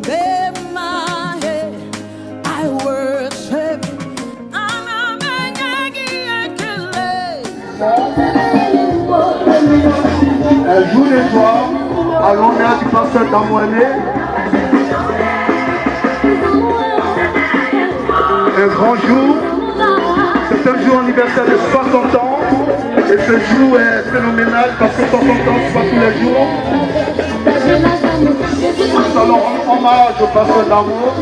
lift my head, I worship. Un jour d'étoile à l'honneur du pasteur Damouané. Un grand jour, c'est un jour anniversaire de 60 ans. Et ce jour est phénoménal parce que 60 ans, c'est pas tous les jours. Nous allons rendre hommage au pasteur d'amour,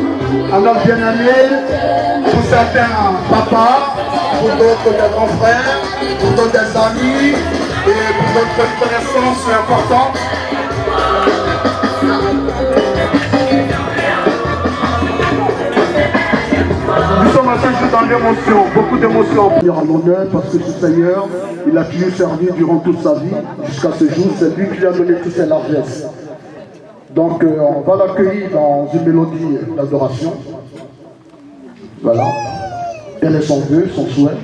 à notre bien-aimé, pour certains papas, pour d'autres des grands frères, pour d'autres des amis, et pour d'autres connaissances importantes. Nous sommes à ce jour dans l'émotion, beaucoup d'émotions. À l'honneur parce que ce Seigneur, il a toujours servi durant toute sa vie, jusqu'à ce jour, c'est lui qui lui a donné toutes ses largesses. Donc on va l'accueillir dans une mélodie d'adoration. Voilà. Quel est son vœu, son souhait?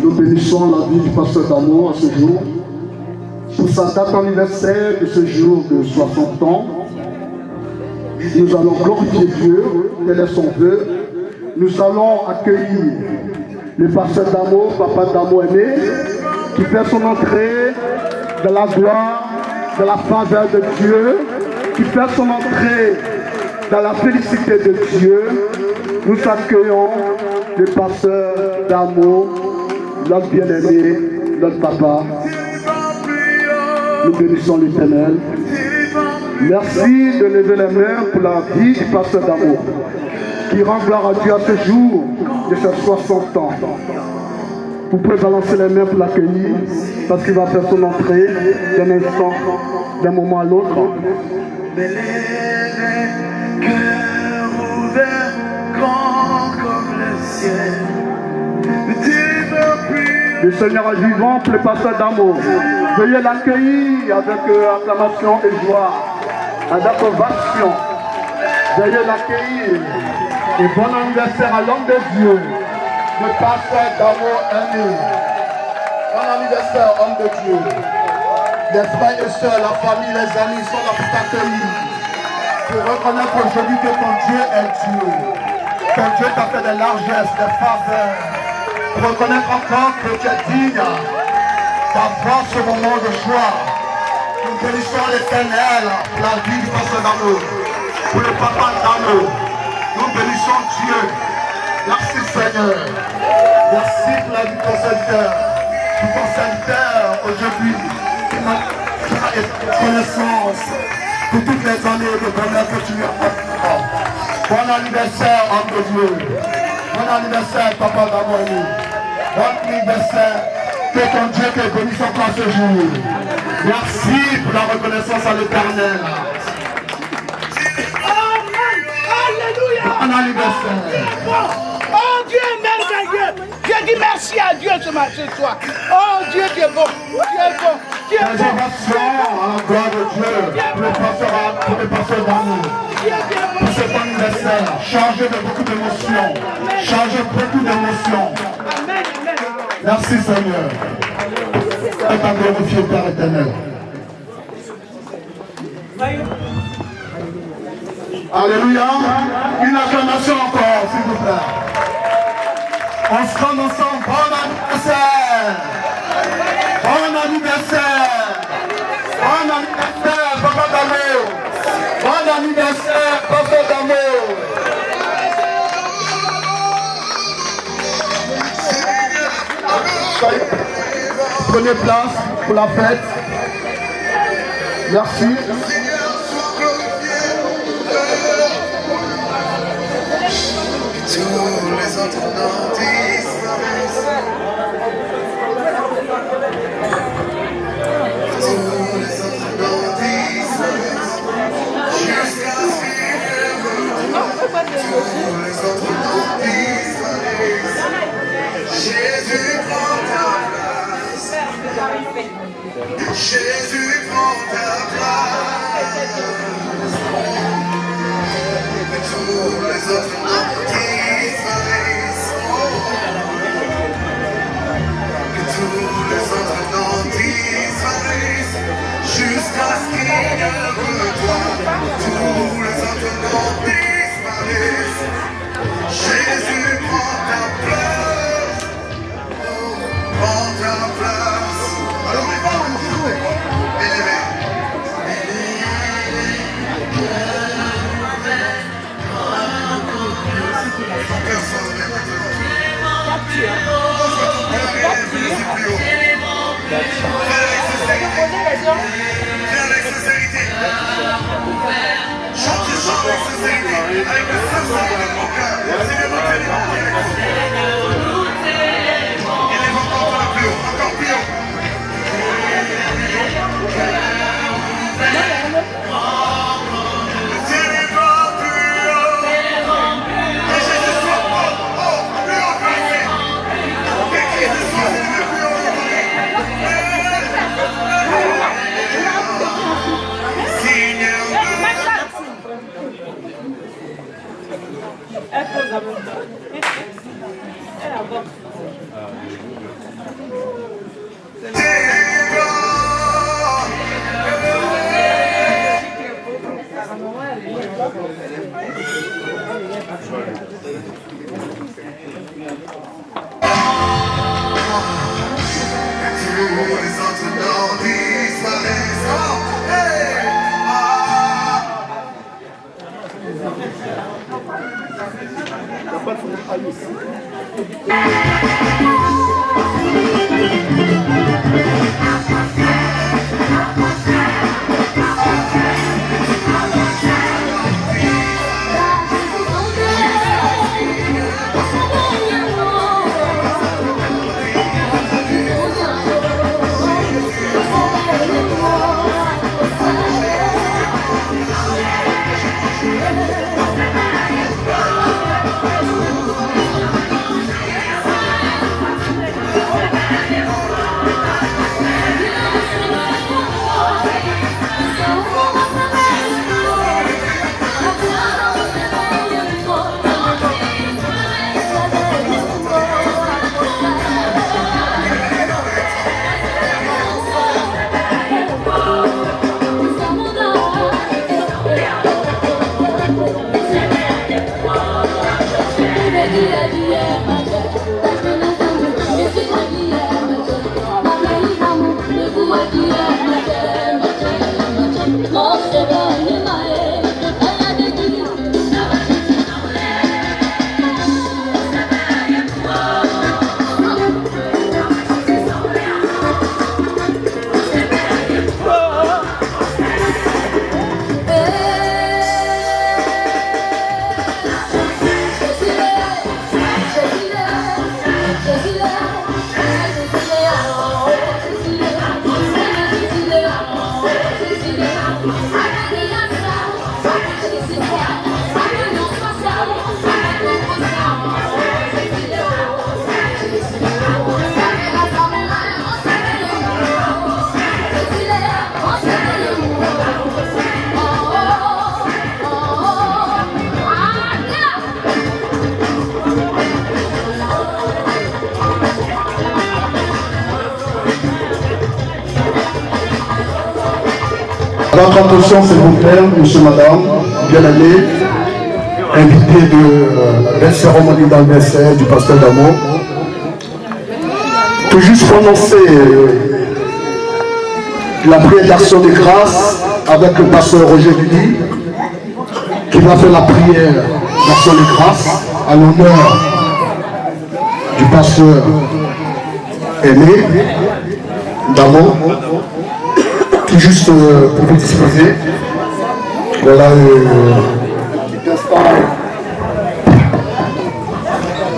Nous bénissons la vie du pasteur d'amour à ce jour. Pour sa date anniversaire de ce jour de 60 ans, nous allons glorifier Dieu. Quel est son vœu? Nous allons accueillir le pasteur d'amour, papa d'amour aimé, qui fait son entrée de la gloire, de la faveur de Dieu, qui fait son entrée dans la félicité de Dieu. Nous accueillons le pasteur d'amour, notre bien-aimé, notre papa. Nous bénissons l'Éternel. Merci de lever les mains pour la vie du pasteur d'amour, qui rend gloire à Dieu à ce jour de ses 60 ans. Vous pouvez balancer les mains pour l'accueillir, parce qu'il va faire son entrée d'un instant, d'un moment à l'autre. Cœur ouvert, grand comme le ciel. Le Seigneur est vivant pour le pasteur d'amour. Veuillez l'accueillir avec acclamation et joie, avec ovation. Veuillez l'accueillir. Et bon anniversaire à l'homme de Dieu, le pasteur d'amour aimé. Bon anniversaire, homme de Dieu. Les frères et sœurs, la famille, les amis sont là pour t'accueillir. Pour reconnaître aujourd'hui que ton Dieu est Dieu. Ton Dieu t'a fait des largesses, des faveurs. Pour reconnaître encore que tu es digne d'avoir ce moment de joie. Nous bénissons l'Éternel pour la vie du pasteur d'amour, pour le papa d'amour. Nous bénissons Dieu. Merci Seigneur. Merci pour la vie de ton serviteur. Pour ton serviteur aujourd'hui qui m'a connaissance pour toutes les années de bonheur que tu lui as apporté. Bon anniversaire, homme de Dieu. Bon anniversaire, papa d'amour. Bon anniversaire. Que ton Dieu te bénisse encore ce jour. Merci pour la reconnaissance à l'Éternel. Alléluia. Bon anniversaire. Oh Dieu est merveilleux. Je dis merci à Dieu ce soir. Oh Dieu, tu es bon. Tu es bon. Tu es bon. Préservation à la gloire de Dieu. Pour le pasteur d'amour. Pour cet anniversaire. Chargé de beaucoup d'émotions. Chargé de beaucoup d'émotions. Amen. Merci Seigneur. Et à glorifier Père éternel. Alléluia. Une acclamation encore, s'il vous plaît. On se rend ensemble. Bon anniversaire. Bon anniversaire. Bon anniversaire, papa d'amour. Bon anniversaire, papa d'amour. Prenez place pour la fête. Merci. Tous les autres noms disparaissent. Tous les autres noms disparaissent. Jusqu'à ce qu'il tous les autres noms disparaissent. Jésus prend ta place. Jésus prend ta place. Tous les autres noms disparaissent. Tous les autres noms disparaissent. avec sincérité. Chante avec sincérité. Avec le sincère de mon cœur. Il est encore plus haut. Encore plus haut. Votre attention, s'il vous plaît, monsieur, madame, bien allé, invité de la cérémonie d'anniversaire du pasteur d'amour. Tout juste prononcer la prière d'action de grâce avec le pasteur Roger Ludi, qui va faire la prière d'action de grâce à l'honneur du pasteur aimé d'amour. Tout juste pour vous disposer. Voilà petit instant.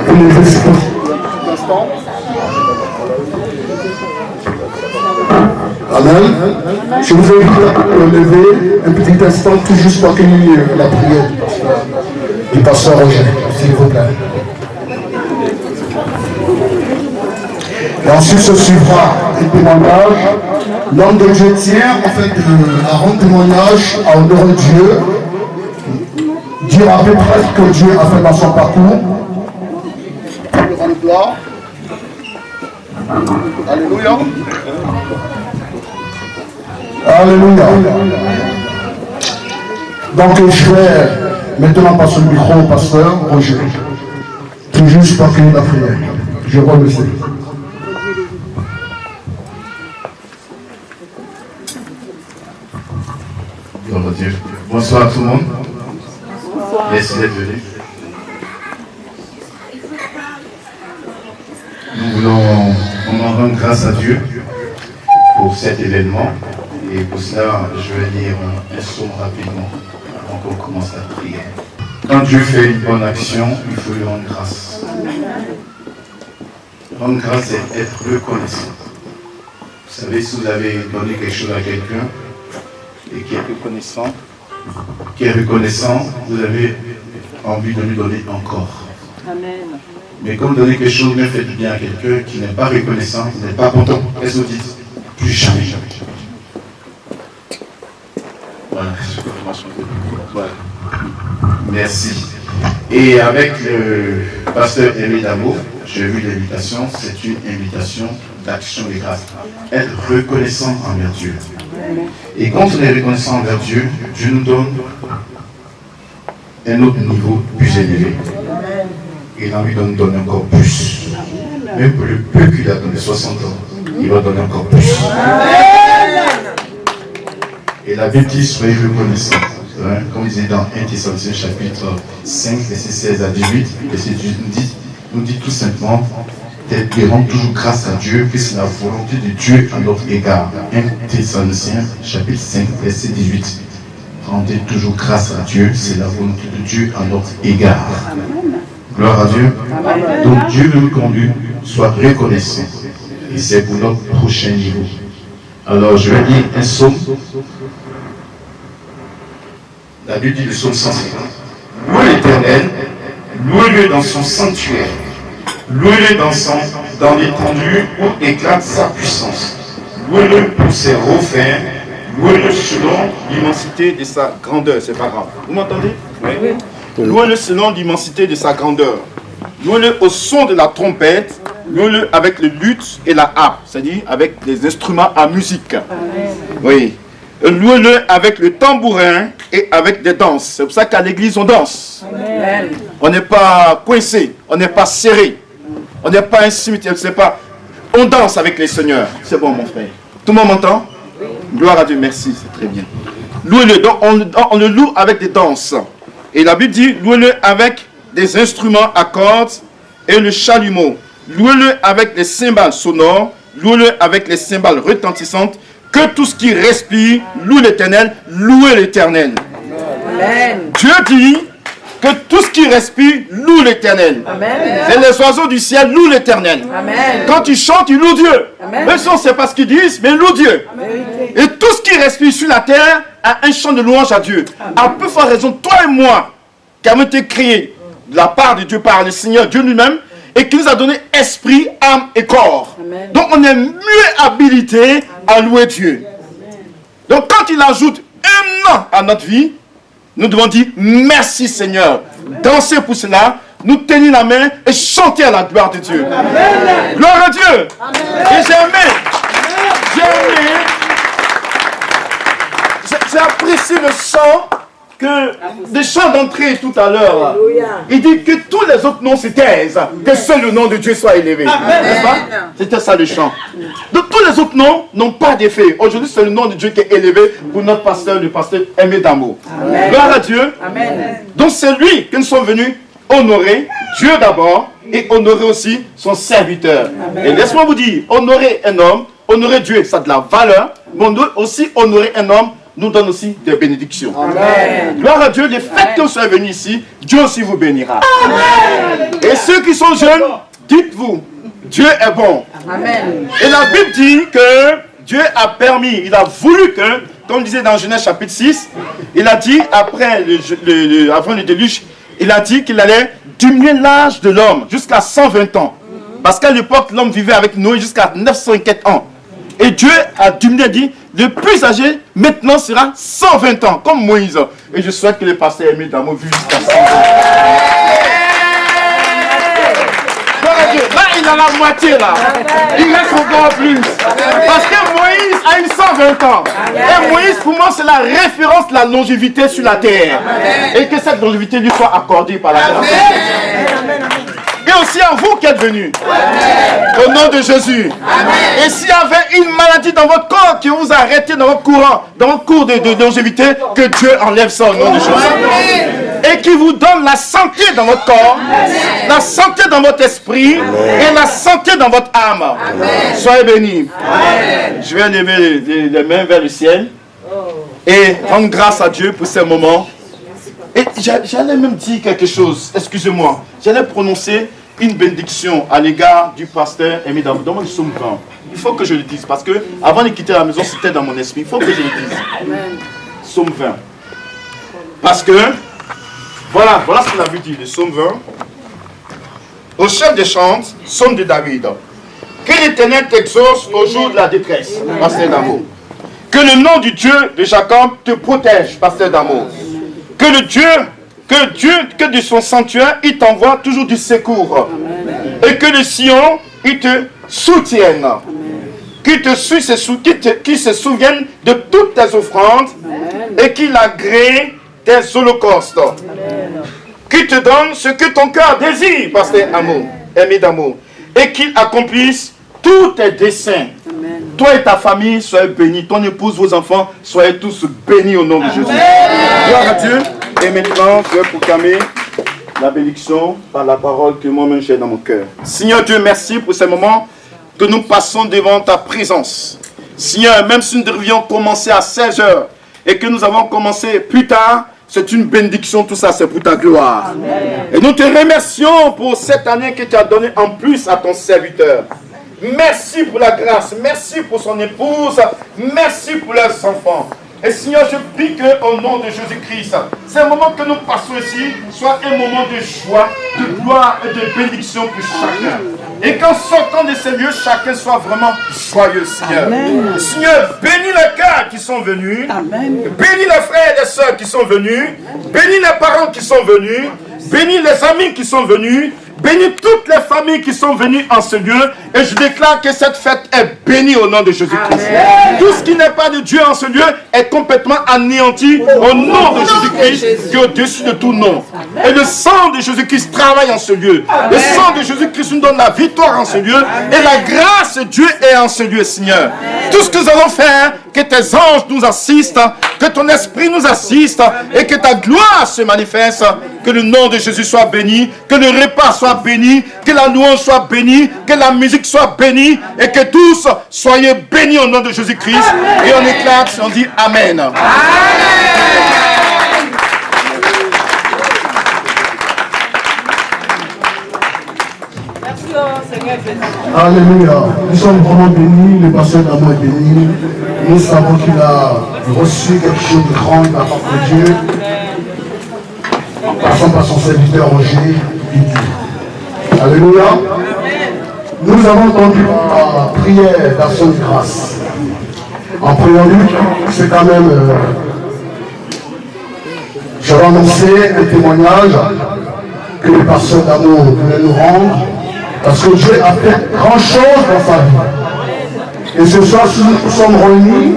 Vous levez ce petit instant. Amen. Je vous invite à lever un petit instant, tout juste pour accueillir la prière du pasteur Roger, s'il vous plaît. Et ensuite se suivra un témoignage. L'homme de Dieu tient en fait à rendre témoignage à honorer Dieu, dire à peu près ce que Dieu a fait dans son parcours. Alléluia. Alléluia. Donc je vais maintenant passer le micro au pasteur Roger. Tout juste pour accueillir la prière. Je vous remercie. Dieu. Bonsoir à tout le monde. Merci d'être venu. voulons rendre grâce à Dieu pour cet événement. Et pour cela, je vais lire un psaume rapidement avant qu'on commence la prière. Quand Dieu fait une bonne action, il faut lui rendre grâce. Rendre grâce, c'est être reconnaissant. Vous savez, si vous avez donné quelque chose à quelqu'un et qui est reconnaissant, vous avez envie de lui donner encore. Amen. Mais quand vous donnez quelque chose, même faites du bien à quelqu'un qui n'est pas reconnaissant, qui n'est pas content, qu'est-ce que vous dites? Plus jamais. Voilà, je commence. Voilà. Merci. Et avec le pasteur Aimé Damo, j'ai vu l'invitation, c'est une invitation d'action de grâce. Être reconnaissant envers Dieu. Et quand on est reconnaissant envers Dieu, Dieu nous donne un autre niveau plus élevé. Et il a envie de nous donner encore plus. Même pour le peu qu'il a donné, 60 ans, il va donner encore plus. Et la Bible dit, soyez reconnaissants. Comme il dit dans 1 Thessaloniciens chapitre 5, verset 16 à 18, verset 18 nous dit tout simplement de rendre toujours grâce à Dieu, que c'est la volonté de Dieu à notre égard. 1 Thessaloniciens chapitre 5, verset 18. Rendez toujours grâce à Dieu, c'est la volonté de Dieu à notre égard. Gloire à Dieu. Donc Dieu veut qu'on lui soit reconnaissant. Et c'est pour notre prochain niveau. Alors je vais lire un psaume. La Bible dit le psaume 150. Louez l'Éternel, louez-le dans son sanctuaire, louez-le dans l'étendue où éclate sa puissance, louez-le pour ses refaits, louez-le selon l'immensité de sa grandeur. C'est pas grave. Vous m'entendez? Oui. Louez-le selon l'immensité de sa grandeur. Louez-le au son de la trompette, louez-le avec le luth et la harpe, c'est-à-dire avec les instruments à musique. Amen. Oui. Louez-le avec le tambourin et avec des danses. C'est pour ça qu'à l'église on danse. Amen. On n'est pas coincé, on n'est pas serré, on n'est pas un cimetière, c'est pas. On danse avec les seigneurs. C'est bon mon frère. Tout le monde m'entend? Gloire à Dieu, merci, c'est très bien. Louez-le, donc on le loue avec des danses. Et la Bible dit, louez-le avec des instruments à cordes et le chalumeau. Louez-le avec des cymbales sonores, louez-le avec les cymbales retentissantes. Que tout ce qui respire loue l'Éternel, louez l'Éternel. Dieu dit que tout ce qui respire loue l'Éternel. Et les oiseaux du ciel louent l'Éternel. Quand ils chantent, ils louent Dieu. Même si on ne sait pas ce qu'ils disent, mais ils louent Dieu. Et tout ce qui respire sur la terre a un chant de louange à Dieu. À peu forte raison, toi et moi, qui avons été créés de la part de Dieu par le Seigneur Dieu lui-même, et qui nous a donné esprit, âme et corps. Amen. Donc on est mieux habilité à louer Dieu. Donc quand il ajoute un an à notre vie, nous devons dire merci Seigneur. Danser pour cela, nous tenir la main et chanter à la gloire de Dieu. Amen. Gloire à Dieu. Amen. Et j'ai apprécié le chant. Des chants d'entrée tout à l'heure, il dit que tous les autres noms se taisent, que seul le nom de Dieu soit élevé. C'était ça le chant. Donc tous les autres noms n'ont pas d'effet. Aujourd'hui c'est le nom de Dieu qui est élevé pour notre pasteur, le pasteur Aimé Damo. Gloire à Dieu. Amen. Donc c'est lui que nous sommes venus honorer, Dieu d'abord, et honorer aussi son serviteur. Amen. Et laisse-moi vous dire, honorer un homme, honorer Dieu, ça a de la valeur, mais on doit aussi honorer un homme, nous donne aussi des bénédictions. Amen. Gloire à Dieu, les fêtes que vous soyez venus ici, Dieu aussi vous bénira. Amen. Et ceux qui sont jeunes, dites-vous, Dieu est bon. Amen. Et la Bible dit que Dieu a permis, il a voulu que, comme disait dans Genèse chapitre 6, il a dit, après avant le déluge, il a dit qu'il allait diminuer l'âge de l'homme jusqu'à 120 ans. Parce qu'à l'époque, l'homme vivait avec Noé jusqu'à 904 ans. Et Dieu a diminué, dit, le plus âgé, maintenant sera 120 ans, comme Moïse. Et je souhaite que le pasteur Aimé Damo vive jusqu'à 120 ans. Là, il a la moitié, là. Il reste encore plus. Parce que Moïse a eu 120 ans. Et Moïse, pour moi, c'est la référence de la longévité sur la terre. Et que cette longévité lui soit accordée par la grâce. Et aussi à vous qui êtes venus. Au nom de Jésus. Amen. Et s'il y avait une maladie dans votre corps qui vous a arrêté dans votre cours de longévité, que Dieu enlève ça au nom de Jésus. Amen. et qui vous donne la santé dans votre corps, la santé dans votre esprit et la santé dans votre âme. Soyez bénis. Je vais lever les mains vers le ciel et rendre grâce à Dieu pour ces moments. Et j'allais même dire quelque chose, excusez-moi. J'allais prononcer une bénédiction à l'égard du pasteur Aimé Damou. Dans le psaume 20. Il faut que je le dise parce que avant de quitter la maison, c'était dans mon esprit. Il faut que je le dise. Psaume 20. Parce que, voilà ce qu'il a vu dire, le psaume 20. Au chef des chants, psaume de David. Que l'Éternel t'exauce au jour de la détresse, pasteur d'amour. Que le nom du Dieu de Jacob te protège, pasteur d'amour. Que de son sanctuaire, il t'envoie toujours du secours. Et que le Sion, il te soutienne. Qu'il se souvienne de toutes tes offrandes et qu'il agrée tes holocaustes. Qu'il te donne ce que ton cœur désire, pasteur amour, Aimé d'amour. Et qu'il accomplisse tous tes desseins. Toi et ta famille, soyez bénis. Ton épouse, vos enfants, soyez tous bénis au nom de Jésus. Gloire à Dieu. Et maintenant, je vais proclamer la bénédiction par la parole que moi-même j'ai dans mon cœur. Seigneur Dieu, merci pour ces moments que nous passons devant ta présence. Seigneur, même si nous devions commencer à 16 h et que nous avons commencé plus tard, c'est une bénédiction, tout ça c'est pour ta gloire. Amen. Et nous te remercions pour cette année que tu as donnée en plus à ton serviteur. Merci pour la grâce, merci pour son épouse, merci pour leurs enfants. Et Seigneur, je prie qu'au nom de Jésus-Christ, ces moments que nous passons ici soient un moment de joie, de gloire et de bénédiction pour chacun. Et qu'en sortant de ces lieux, chacun soit vraiment joyeux, Seigneur. Amen. Seigneur, bénis les cœurs qui sont venus. Amen. Bénis les frères et les sœurs qui sont venus. Bénis les parents qui sont venus. Bénis les amis qui sont venus. Bénis toutes les familles qui sont venues en ce lieu. Et je déclare que cette fête est bénie au nom de Jésus-Christ. Tout ce qui n'est pas de Dieu en ce lieu est complètement anéanti au nom de Jésus-Christ qui est au-dessus de tout nom. Et le sang de Jésus-Christ travaille en ce lieu. Le sang de Jésus-Christ nous donne la victoire en ce lieu. Et la grâce de Dieu est en ce lieu, Seigneur. Tout ce que nous allons faire, que tes anges nous assistent, que ton esprit nous assiste et que ta gloire se manifeste. Que le nom de Jésus soit béni, que le repas soit béni, que la louange soit bénie, que la musique soit bénie et que tous soyez bénis au nom de Jésus-Christ. Et on éclate, on dit Amen. Amen. Alléluia. Nous sommes vraiment bénis, le pasteur d'amour est béni. Nous savons qu'il a reçu quelque chose de grand de la part de Dieu. En passant par son serviteur Roger, il dit. Alléluia. Nous avons entendu la prière d'action de grâce. En préambule, c'est quand même. J'avais annoncé un témoignage que le pasteur d'amour voulait nous rendre. Parce que Dieu a fait grand chose dans sa vie. Et ce soir, si nous sommes réunis,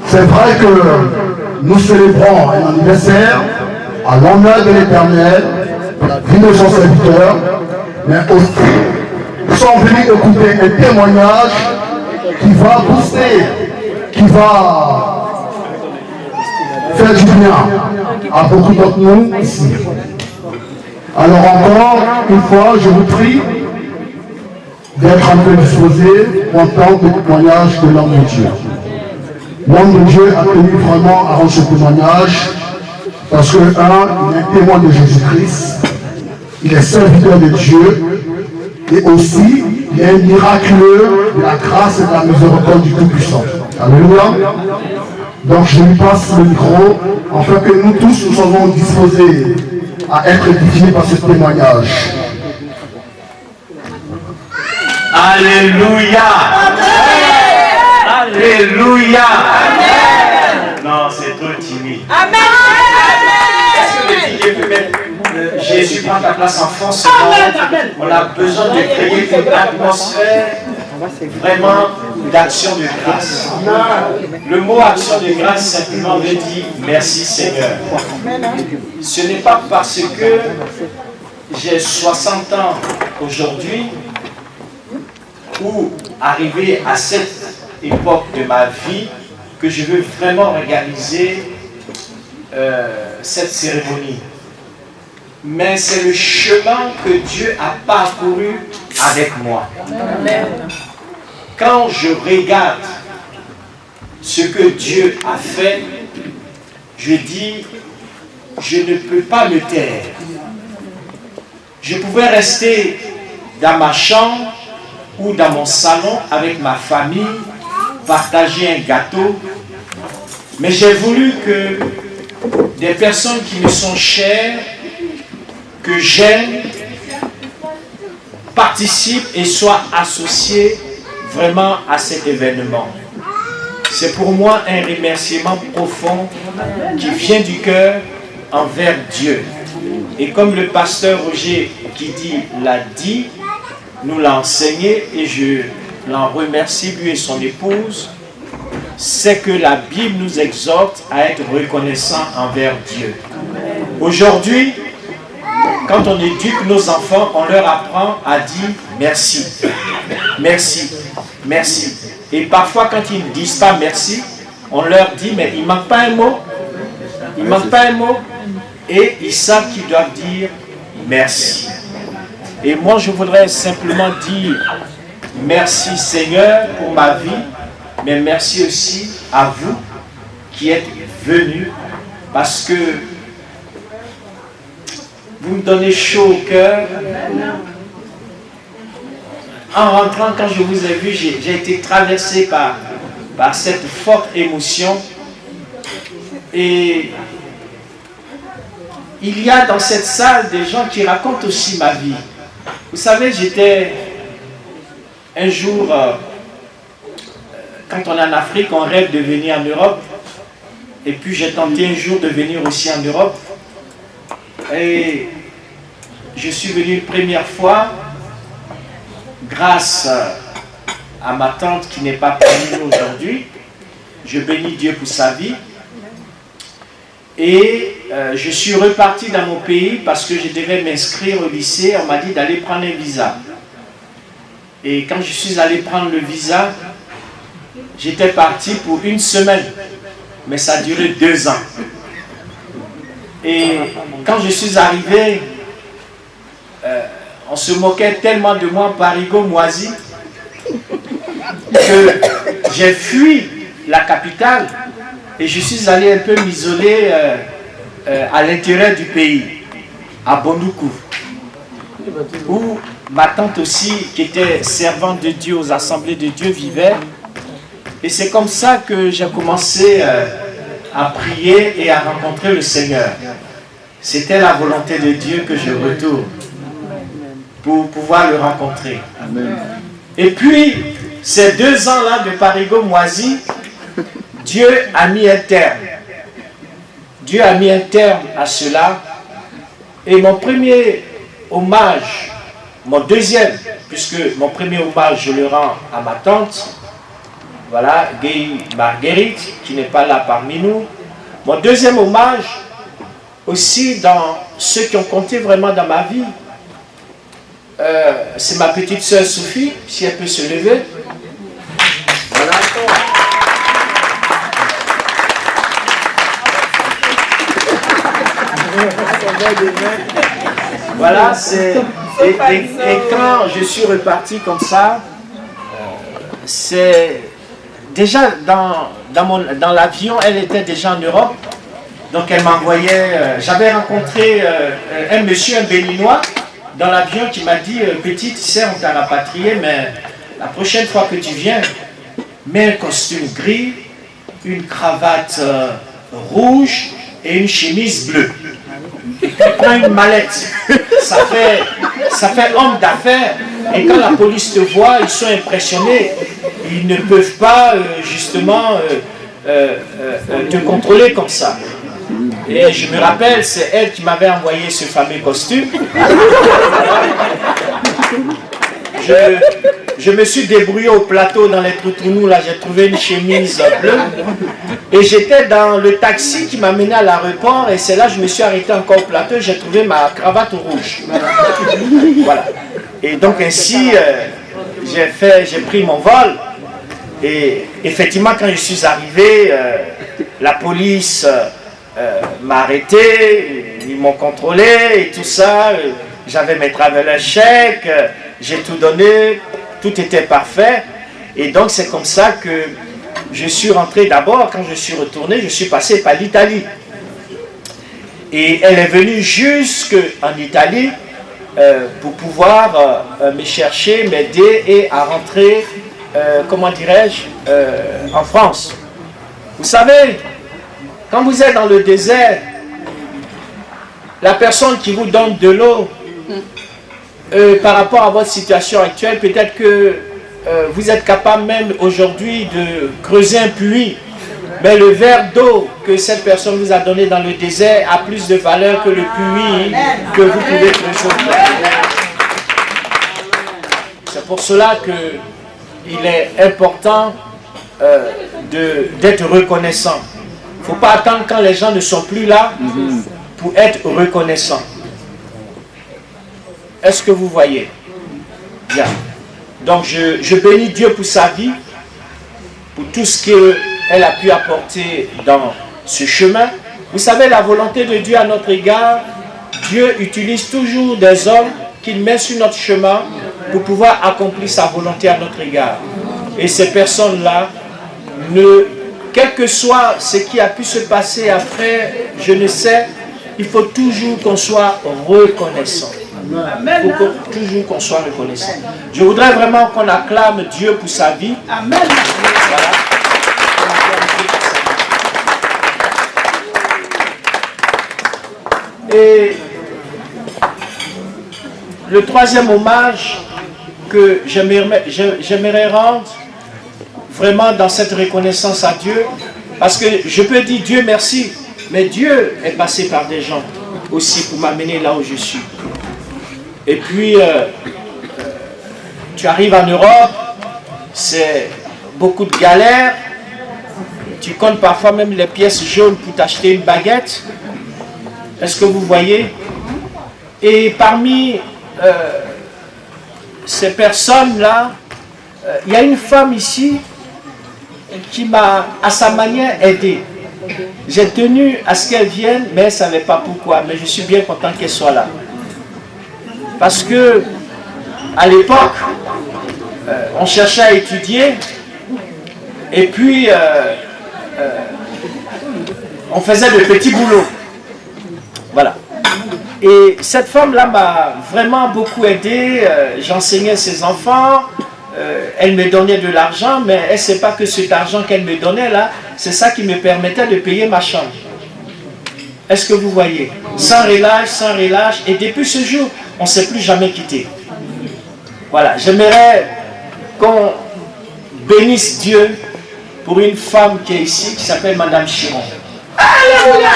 c'est vrai que nous célébrons un anniversaire à l'honneur de l'Éternel, la vie de son serviteur, mais aussi nous sommes venus écouter un témoignage qui va booster, qui va faire du bien à beaucoup d'entre nous ici. Alors encore une fois, je vous prie d'être un peu disposé pour entendre le témoignage de l'homme de Dieu. L'homme de Dieu a tenu vraiment à rendre ce témoignage parce que, il est un témoin de Jésus-Christ, il est serviteur de Dieu et aussi, il est un miraculeux de la grâce et de la miséricorde du Tout-Puissant. Alléluia. Donc je lui passe le micro afin que nous tous nous soyons disposés à être édifiés par ce témoignage. Alléluia. Amen. Alléluia. Amen. Non, c'est trop timide. Amen. Est-ce que le DJ peut mettre Jésus prend ta place en France? On a besoin de créer une atmosphère vraiment d'action de grâce. Le mot action de grâce simplement veut dire merci Seigneur. Ce n'est pas parce que j'ai 60 ans aujourd'hui ou arrivé à cette époque de ma vie que je veux vraiment organiser cette cérémonie. mais c'est le chemin que Dieu a parcouru avec moi. Quand je regarde ce que Dieu a fait, je dis, je ne peux pas me taire. Je pouvais rester dans ma chambre ou dans mon salon avec ma famille, partager un gâteau, mais j'ai voulu que des personnes qui me sont chères, que j'aime, participent et soient associées vraiment à cet événement. C'est pour moi un remerciement profond qui vient du cœur envers Dieu. Et comme le pasteur Roger Kidi l'a dit, nous l'a enseigné et je l'en remercie, lui et son épouse, c'est que la Bible nous exhorte à être reconnaissants envers Dieu. Aujourd'hui, quand on éduque nos enfants, on leur apprend à dire merci, merci, merci. Et parfois, quand ils ne disent pas merci, on leur dit, mais il ne manque pas un mot. Il ne manque pas un mot. Et ils savent qu'ils doivent dire merci. Et moi, je voudrais simplement dire merci Seigneur pour ma vie, mais merci aussi à vous qui êtes venus, parce que vous me donnez chaud au cœur. En rentrant, quand je vous ai vu, j'ai été traversé par cette forte émotion. Et il y a dans cette salle des gens qui racontent aussi ma vie. Vous savez, j'étais un jour, quand on est en Afrique, on rêve de venir en Europe. Et puis j'ai tenté un jour de venir aussi en Europe. Et je suis venu une première fois grâce à ma tante qui n'est pas parmi nous aujourd'hui. Je bénis Dieu pour sa vie. Et je suis reparti dans mon pays parce que je devais m'inscrire au lycée. On m'a dit d'aller prendre un visa. Et quand je suis allé prendre le visa, j'étais parti pour une semaine. Mais ça a duré 2 ans. Et quand je suis arrivé, on se moquait tellement de moi, Parigot-Moisy, que j'ai fui la capitale et je suis allé un peu m'isoler à l'intérieur du pays, à Bondoukou, où ma tante aussi, qui était servante de Dieu aux assemblées de Dieu, vivait. Et c'est comme ça que j'ai commencé à prier et à rencontrer le Seigneur. C'était la volonté de Dieu que je retourne pour pouvoir le rencontrer. Amen. Et puis, ces 2 ans-là de Parigot-Moisy, Dieu a mis un terme. Dieu a mis un terme à cela. Et mon premier hommage, mon deuxième, puisque mon premier hommage, je le rends à ma tante, voilà, Gay Marguerite, qui n'est pas là parmi nous. Mon deuxième hommage, aussi dans ceux qui ont compté vraiment dans ma vie, c'est ma petite sœur Sophie, si elle peut se lever. Voilà. Voilà, c'est... Et quand je suis reparti comme ça, c'est... Déjà, dans l'avion, elle était déjà en Europe. Donc, elle m'envoyait... J'avais rencontré un monsieur, un Béninois, dans l'avion qui m'a dit « Petite, tu sais, on t'a rapatrié, mais la prochaine fois que tu viens, mets un costume gris, une cravate rouge et une chemise bleue. Et puis, prends une mallette. Ça fait homme d'affaires. Et quand la police te voit, ils sont impressionnés. Ils ne peuvent pas, justement, te contrôler comme ça. » Et je me rappelle, c'est elle qui m'avait envoyé ce fameux costume. Je me suis débrouillé au plateau dans les Troutounous, là j'ai trouvé une chemise bleue. Et j'étais dans le taxi qui m'a mené à l'aéroport et c'est là que je me suis arrêté encore au plateau, j'ai trouvé ma cravate rouge. Voilà. Et donc ainsi, j'ai pris mon vol. Et effectivement, quand je suis arrivé, la police m'a arrêté, ils m'ont contrôlé et tout ça. J'avais mes travelers chèques, j'ai tout donné, tout était parfait. Et donc c'est comme ça que je suis rentré d'abord. Quand je suis retourné, je suis passé par l'Italie. Et elle est venue jusqu'en Italie pour pouvoir me chercher, m'aider et à rentrer, comment dirais-je, en France. Vous savez, quand vous êtes dans le désert, la personne qui vous donne de l'eau, par rapport à votre situation actuelle, peut-être que vous êtes capable même aujourd'hui de creuser un puits, mais le verre d'eau que cette personne vous a donné dans le désert a plus de valeur que le puits que vous pouvez creuser. C'est pour cela qu'il est important d'être reconnaissant. Il ne faut pas attendre quand les gens ne sont plus là pour être reconnaissant. Est-ce que vous voyez? Bien. Donc je bénis Dieu pour sa vie, pour tout ce qu'elle a pu apporter dans ce chemin. Vous savez, la volonté de Dieu à notre égard, Dieu utilise toujours des hommes qu'il met sur notre chemin pour pouvoir accomplir sa volonté à notre égard. Et ces personnes-là, quel que soit ce qui a pu se passer après, je ne sais, il faut toujours qu'on soit reconnaissant. Il faut toujours qu'on soit reconnaissant. Je voudrais vraiment qu'on acclame Dieu pour sa vie. Amen. Voilà. Et le troisième hommage que j'aimerais rendre vraiment dans cette reconnaissance à Dieu, parce que je peux dire Dieu merci, mais Dieu est passé par des gens aussi pour m'amener là où je suis. Et puis, tu arrives en Europe, c'est beaucoup de galères, tu comptes parfois même les pièces jaunes pour t'acheter une baguette. Est-ce que vous voyez? Et parmi ces personnes-là, il y a une femme ici qui m'a, à sa manière, aidé. J'ai tenu à ce qu'elle vienne, mais elle ne savait pas pourquoi. Mais je suis bien content qu'elle soit là. Parce que, à l'époque, on cherchait à étudier, et puis on faisait de petits boulots. Voilà. Et cette femme-là m'a vraiment beaucoup aidé. J'enseignais ses enfants, elle me donnait de l'argent, mais elle ne sait pas que cet argent qu'elle me donnait là, c'est ça qui me permettait de payer ma chambre. Est-ce que vous voyez? Sans relâche, et depuis ce jour, on ne s'est plus jamais quitté. Voilà, j'aimerais qu'on bénisse Dieu pour une femme qui est ici, qui s'appelle Madame Chiron. Alléluia!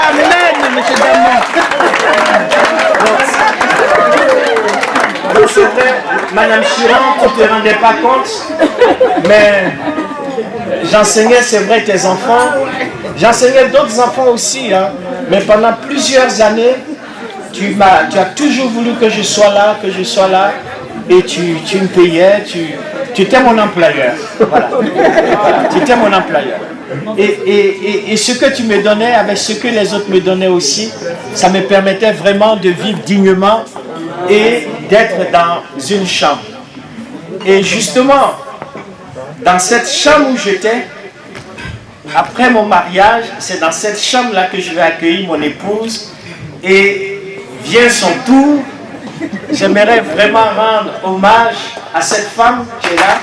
Amen, monsieur Damon. Donc c'est vrai, Madame Chiron, tu ne te rendais pas compte, mais j'enseignais, c'est vrai, tes enfants. J'enseignais d'autres enfants aussi, hein, mais pendant plusieurs années, tu as toujours voulu que je sois là, et tu me payais, tu étais mon employeur. Voilà. Tu étais mon employeur. Et ce que tu me donnais avec ce que les autres me donnaient aussi, ça me permettait vraiment de vivre dignement et d'être dans une chambre. Et justement, dans cette chambre où j'étais, après mon mariage, c'est dans cette chambre-là que je vais accueillir mon épouse. Et vient son tour. J'aimerais vraiment rendre hommage à cette femme qui est là.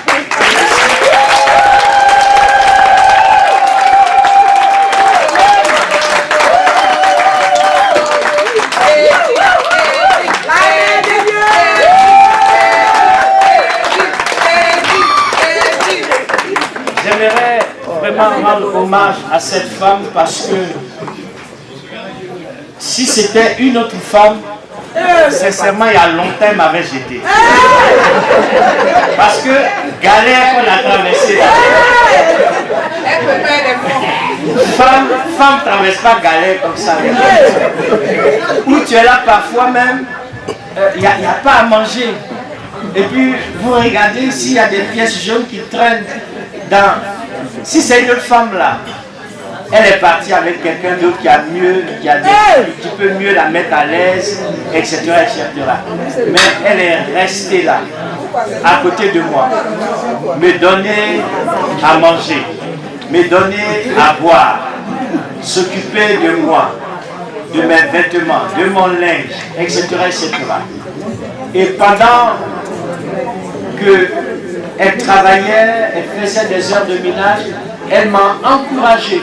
J'aimerais vraiment rendre hommage à cette femme parce que si c'était une autre femme, sincèrement, il y a longtemps, elle m'avait jeté. Parce que galère qu'on a traversé. Femme ne traverse pas galère comme ça. Où tu es là parfois même, il n'y a pas à manger. Et puis, vous regardez s'il y a des pièces jaunes qui traînent dans... Si c'est une autre femme là, elle est partie avec quelqu'un d'autre qui a mieux, qui peut mieux la mettre à l'aise, etc., etc. Mais elle est restée là, à côté de moi, me donner à manger, me donner à boire, s'occuper de moi, de mes vêtements, de mon linge, etc., etc. Et pendant qu'elle travaillait, elle faisait des heures de ménage, elle m'a encouragé.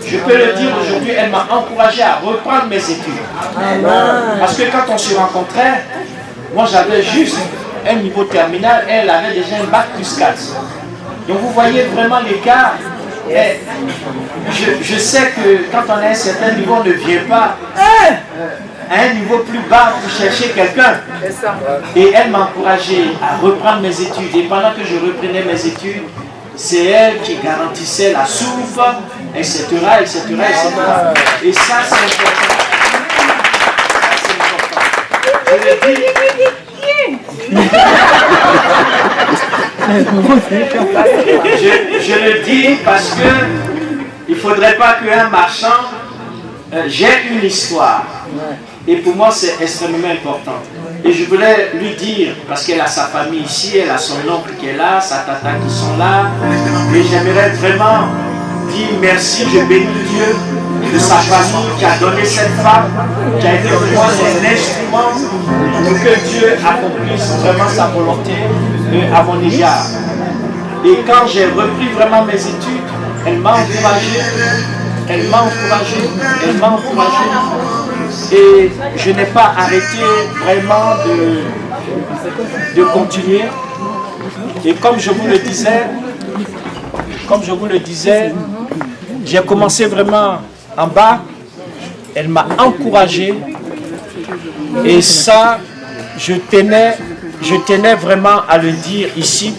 Je peux le dire aujourd'hui, elle m'a encouragé à reprendre mes études. Parce que quand on se rencontrait, moi j'avais juste un niveau terminal, elle avait déjà un bac plus 4. Donc vous voyez vraiment l'écart. Je sais que quand on a un certain niveau, on ne vient pas à un niveau plus bas pour chercher quelqu'un. Et elle m'a encouragé à reprendre mes études. Et pendant que je reprenais mes études, c'est elle qui garantissait la soupe, etc., etc., etc. Et ça, c'est important. Je le dis parce que il ne faudrait pas qu'un marchand j'ai une histoire. Et pour moi, c'est extrêmement important. Et je voulais lui dire, parce qu'elle a sa famille ici, elle a son oncle qui est là, sa tata qui sont là. Et j'aimerais vraiment dire merci, je bénis Dieu de sa famille qui a donné cette femme, qui a été pour moi un instrument pour que Dieu accomplisse vraiment sa volonté à mon égard. Et quand j'ai repris vraiment mes études, elle m'a encouragé, elle m'a encouragé, elle m'a encouragé. Et je n'ai pas arrêté vraiment de continuer. Et comme je vous le disais, j'ai commencé vraiment en bas. Elle m'a encouragé. Et ça, je tenais vraiment à le dire ici.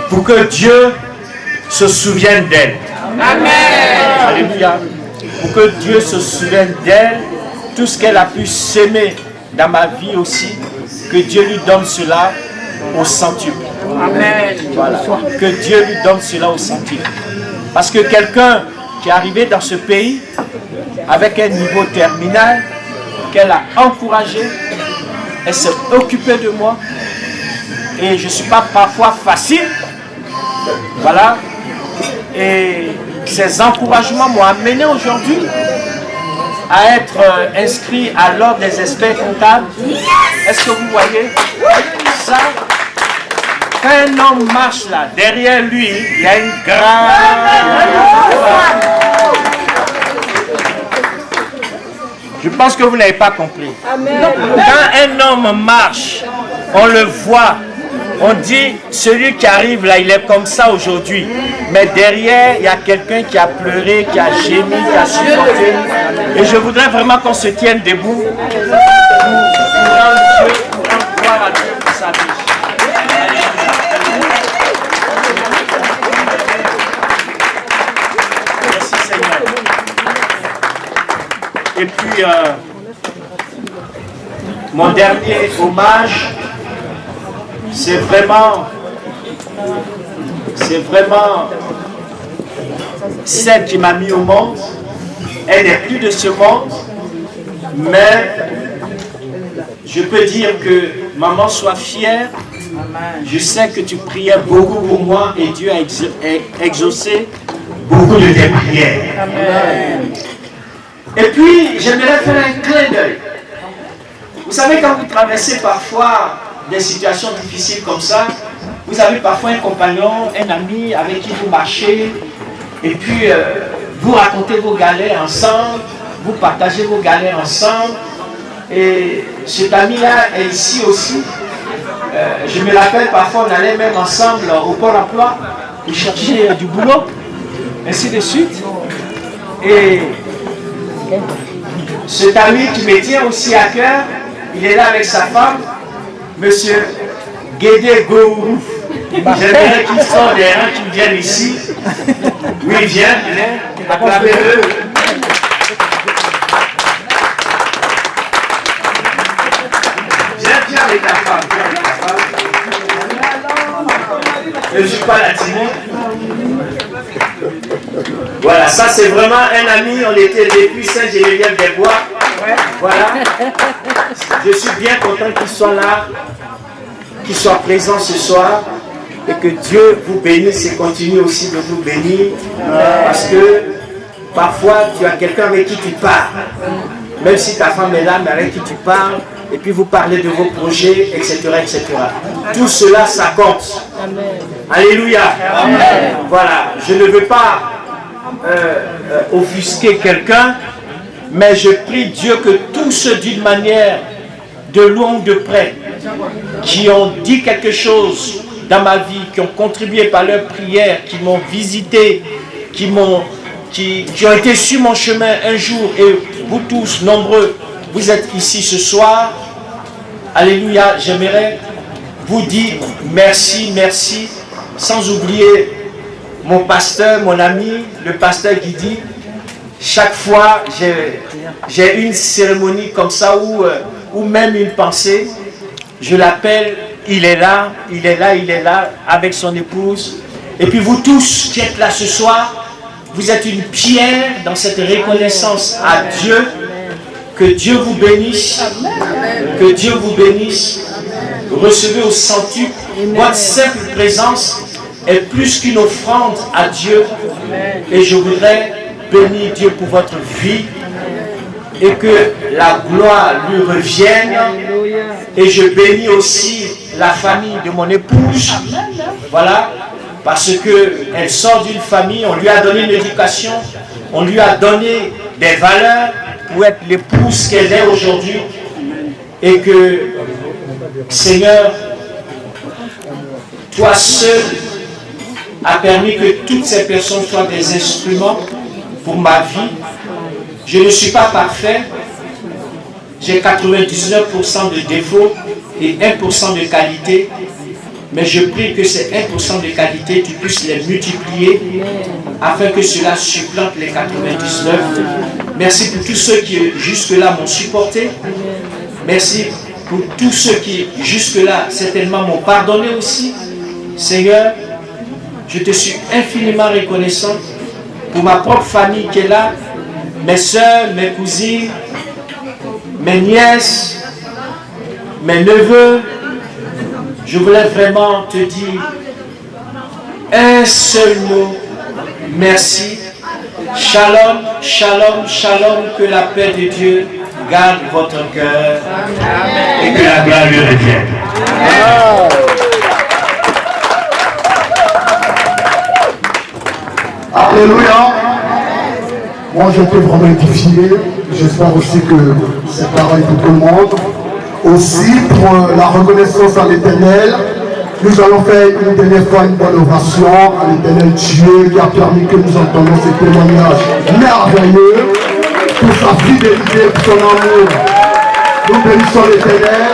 Pour que Dieu se souvienne d'elle. Amen. Alléluia. Pour que Dieu se souvienne d'elle, tout ce qu'elle a pu s'aimer dans ma vie aussi, que Dieu lui donne cela au centuple. Amen. Voilà. Que Dieu lui donne cela au centuple. Parce que quelqu'un qui est arrivé dans ce pays avec un niveau terminal, qu'elle a encouragé, elle s'est occupée de moi, et je ne suis pas parfois facile. Voilà. Et ces encouragements m'ont amené aujourd'hui à être inscrit à l'ordre des experts comptables. Est-ce que vous voyez ça? Quand un homme marche là, derrière lui, il y a une grande... Je pense que vous n'avez pas compris. Quand un homme marche, on le voit. On dit, celui qui arrive là, il est comme ça aujourd'hui. Mais derrière, il y a quelqu'un qui a pleuré, qui a gémi, qui a supporté. Et je voudrais vraiment qu'on se tienne debout pour rendre gloire à Dieu pour sa vie. Merci Seigneur. Et puis, mon dernier hommage, c'est vraiment celle qui m'a mis au monde. Elle n'est plus de ce monde, mais je peux dire que maman soit fière. Je sais que tu priais beaucoup pour moi et Dieu a exaucé beaucoup de tes prières. Amen. Et puis, j'aimerais faire un clin d'œil. Vous savez, quand vous traversez parfois des situations difficiles comme ça, vous avez parfois un compagnon, un ami avec qui vous marchez, et puis vous racontez vos galères ensemble, vous partagez vos galères ensemble, et cet ami-là est ici aussi. Je me rappelle, parfois on allait même ensemble au Pôle emploi, il cherchait du boulot, ainsi de suite. Et cet ami qui me tient aussi à cœur, il est là avec sa femme, Monsieur Guédé Gourou. J'aimerais qu'il sorte des rangs, qu'il vienne ici. Oui, il vient, acclamez-le. Viens les gars. ne suis pas latino. Voilà, ça c'est vraiment un ami, on était depuis Saint-Geneviève-des-Bois. Voilà. Je suis bien content qu'il soit là, qu'il soit présent ce soir. Et que Dieu vous bénisse et continue aussi de vous bénir. Parce que parfois tu as quelqu'un avec qui tu parles. Même si ta femme est là, mais avec qui tu parles. Et puis vous parlez de vos projets, etc. etc. Tout cela, ça compte. Alléluia. Amen. Voilà, je ne veux pas offusquer quelqu'un, mais je prie Dieu que tous ceux d'une manière de loin ou de près, qui ont dit quelque chose dans ma vie, qui ont contribué par leurs prières, qui m'ont visité, qui ont été sur mon chemin un jour, et vous tous, nombreux, vous êtes ici ce soir. Alléluia, j'aimerais vous dire merci, merci, sans oublier mon pasteur, mon ami, le pasteur Guidi. Chaque fois, j'ai une cérémonie comme ça, ou même une pensée, je l'appelle, il est là, il est là, il est là, avec son épouse. Et puis vous tous qui êtes là ce soir, vous êtes une pierre dans cette reconnaissance à Dieu. Que Dieu vous bénisse. Que Dieu vous bénisse. Recevez au centuple. Votre simple présence est plus qu'une offrande à Dieu. Et je voudrais bénir Dieu pour votre vie. Et que la gloire lui revienne. Et je bénis aussi la famille de mon épouse. Voilà. Parce qu'elle sort d'une famille, on lui a donné une éducation, on lui a donné des valeurs pour être l'épouse qu'elle est aujourd'hui. Et que, Seigneur, toi seul as permis que toutes ces personnes soient des instruments pour ma vie. Je ne suis pas parfait. J'ai 99% de défauts et 1% de qualité. Mais je prie que ces 1% de qualité, tu puisses les multiplier afin que cela supplante les 99. Merci pour tous ceux qui jusque-là m'ont supporté. Merci pour tous ceux qui jusque-là certainement m'ont pardonné aussi. Seigneur, je te suis infiniment reconnaissant pour ma propre famille qui est là, mes soeurs, mes cousines, mes nièces, mes neveux. Je voulais vraiment te dire un seul mot, merci. Shalom, shalom, shalom, que la paix de Dieu garde votre cœur. Et que la gloire lui revienne. Alléluia. Moi, j'ai été vraiment édifié. J'espère aussi que c'est pareil pour tout le monde. Aussi, pour la reconnaissance à l'Éternel, nous allons faire une dernière fois une bonne ovation à l'Éternel Dieu qui a permis que nous entendions ces témoignages merveilleux pour sa fidélité, pour son amour. Nous bénissons l'Éternel.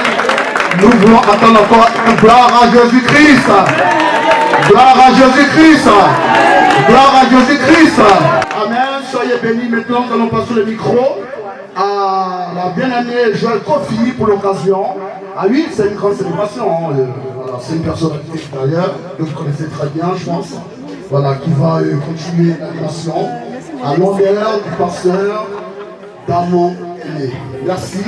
Nous voulons attendre encore une gloire à Jésus-Christ. Gloire à Jésus-Christ. Gloire à Jésus-Christ. Amen. Soyez bénis. Maintenant, nous allons passer le micro à la bien-aimée Joël Kofi pour l'occasion. Ah oui, c'est une grande célébration. Voilà, c'est une personne d'ailleurs que vous connaissez très bien, je pense. Voilà, qui va continuer l'animation à l'honneur du pasteur Damon. Merci.